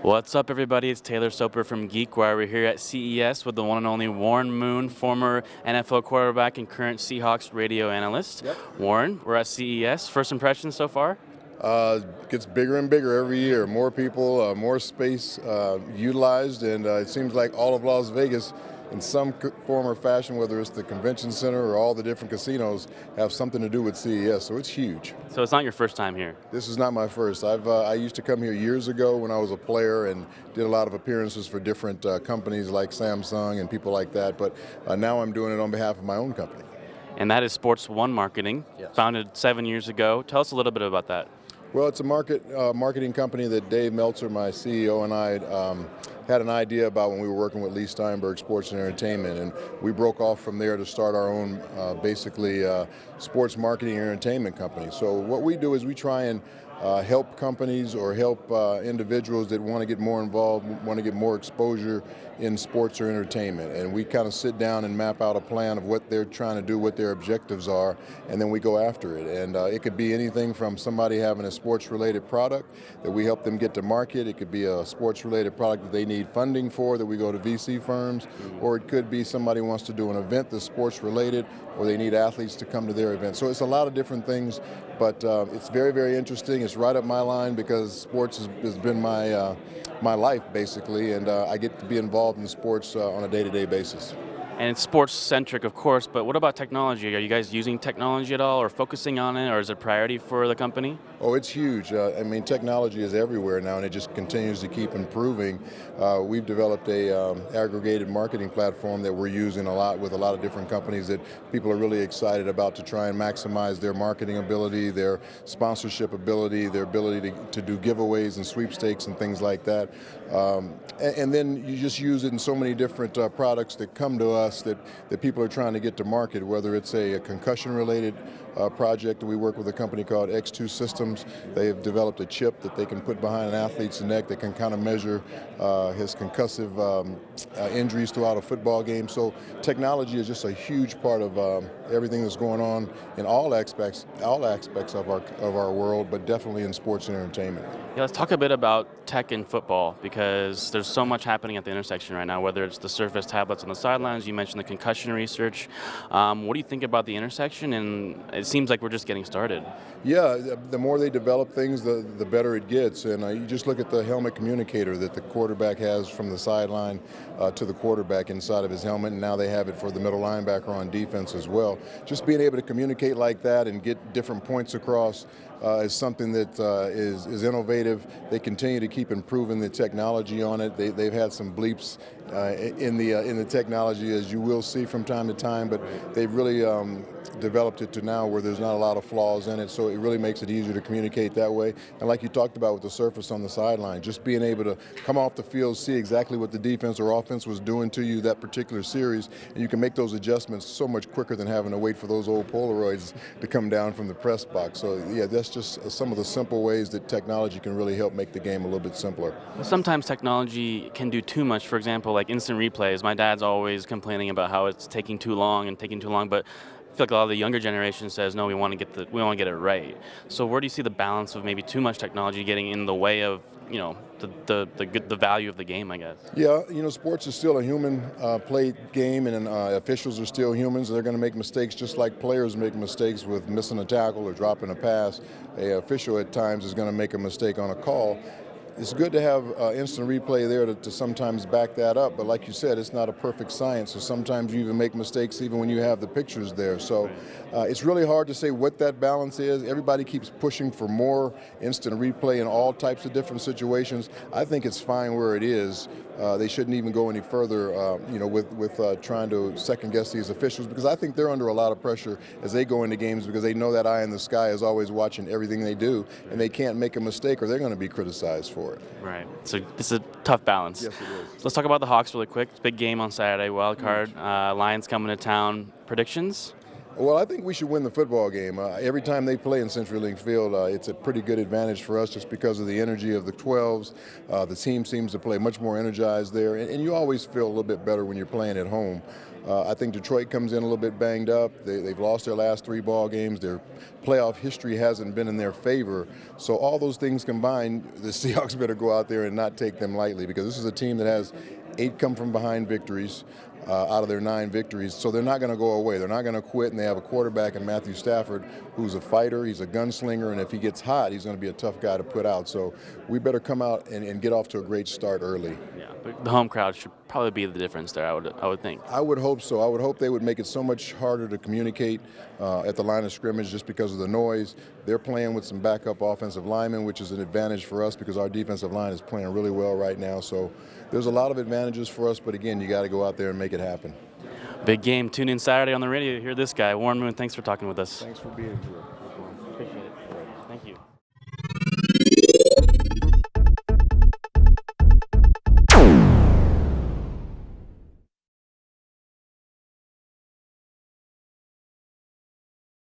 What's up, everybody? It's Taylor Soper from GeekWire. We're here at CES with the one and only Warren Moon, former NFL quarterback and current Seahawks radio analyst. Yep. Warren, we're at CES. First impressions so far? Gets bigger and bigger every year. More people, more space utilized, and it seems like all of Las Vegas, in some form or fashion, whether it's the convention center or all the different casinos, have something to do with CES. So it's huge. So it's not your first time here? This is not my first. I used to come here years ago when I was a player and did a lot of appearances for different companies like Samsung and people like that. But now I'm doing it on behalf of my own company. And that is Sports One Marketing, Yes. founded 7 years ago. Tell us a little bit about that. Well, it's a marketing company that Dave Meltzer, my CEO, and I had an idea about when we were working with Lee Steinberg Sports and Entertainment, and we broke off from there to start our own, sports marketing and entertainment company. So what we do is we try and help companies or help individuals that want to get more involved, want to get more exposure in sports or entertainment. And we kind of sit down and map out a plan of what they're trying to do, what their objectives are, and then we go after it. And it could be anything from somebody having a sports-related product that we help them get to market. It could be a sports-related product that they need funding for that we go to VC firms, or it could be somebody wants to do an event that's sports-related, or they need athletes to come to their event. So it's a lot of different things, but it's very, very interesting. It's right up my line because sports has been my life, basically, and I get to be involved in sports on a day-to-day basis. And it's sports-centric, of course, but what about technology? Are you guys using technology at all or focusing on it, or is it a priority for the company? Oh, it's huge. Technology is everywhere now, and it just continues to keep improving. We've developed a aggregated marketing platform that we're using a lot with a lot of different companies that people are really excited about to try and maximize their marketing ability, their sponsorship ability, their ability to do giveaways and sweepstakes and things like that. And then you just use it in so many different products that come to us that people are trying to get to market, whether it's a concussion-related project. We work with a company called X2 Systems. They have developed a chip that they can put behind an athlete's neck that can kind of measure his concussive injuries throughout a football game. So technology is just a huge part of everything that's going on in all aspects of our world, but definitely in sports and entertainment. Yeah, let's talk a bit about tech in football, because there's so much happening at the intersection right now, whether it's the Surface tablets on the sidelines, you mentioned the concussion research. What do you think about the intersection? And it seems like we're just getting started. Yeah, the more they develop things, the better it gets. And you just look at the helmet communicator that the quarterback has from the sideline to the quarterback inside of his helmet, and now they have it for the middle linebacker on defense as well. Just being able to communicate like that and get different points across is something that is innovative. They continue to keep improving the technology on it. They've had some bleeps in the technology, as you will see from time to time, but they've really developed it to now where there's not a lot of flaws in it, so it really makes it easier to communicate that way. And like you talked about with the Surface on the sideline, just being able to come off the field, see exactly what the defense or offense was doing to you that particular series, and you can make those adjustments so much quicker than having to wait for those old Polaroids to come down from the press box. So yeah, that's just some of the simple ways that technology can really help make the game a little bit simpler. Sometimes technology can do too much. For example, like instant replays. My dad's always complaining about how it's taking too long, but I feel like a lot of the younger generation says, no, we want to get it right. So where do you see the balance of maybe too much technology getting in the way of, the value of the game, I guess? Yeah, sports is still a human played game, and officials are still humans. They're going to make mistakes just like players make mistakes with missing a tackle or dropping a pass. An official at times is going to make a mistake on a call. It's good to have instant replay there to sometimes back that up, but like you said, it's not a perfect science, so sometimes you even make mistakes even when you have the pictures there. So it's really hard to say what that balance is. Everybody keeps pushing for more instant replay in all types of different situations. I think it's fine where it is. They shouldn't even go any further, with trying to second-guess these officials, because I think they're under a lot of pressure as they go into games because they know that eye in the sky is always watching everything they do, and they can't make a mistake or they're going to be criticized for it. Right. So this is a tough balance. Yes, it is. So let's talk about the Hawks really quick. It's a big game on Saturday, wild card. Lions coming to town. Predictions? Well, I think we should win the football game. Every time they play in CenturyLink Field, it's a pretty good advantage for us just because of the energy of the 12s. The team seems to play much more energized there, and you always feel a little bit better when you're playing at home. I think Detroit comes in a little bit banged up. They've lost their last 3 ball games. Their playoff history hasn't been in their favor. So all those things combined, the Seahawks better go out there and not take them lightly, because this is a team that has 8 come-from-behind victories. Out of their 9 victories, so they're not going to go away. They're not going to quit, and they have a quarterback in Matthew Stafford who's a fighter, he's a gunslinger, and if he gets hot, he's going to be a tough guy to put out. So we better come out and get off to a great start early. Yeah, but the home crowd should probably be the difference there, I would think. I would hope so. I would hope they would make it so much harder to communicate at the line of scrimmage just because of the noise. They're playing with some backup offensive linemen, which is an advantage for us because our defensive line is playing really well right now. So there's a lot of advantages for us, but again, you got to go out there and make it happen. Big game. Tune in Saturday on the radio. Hear this guy. Warren Moon, thanks for talking with us. Thanks for being here.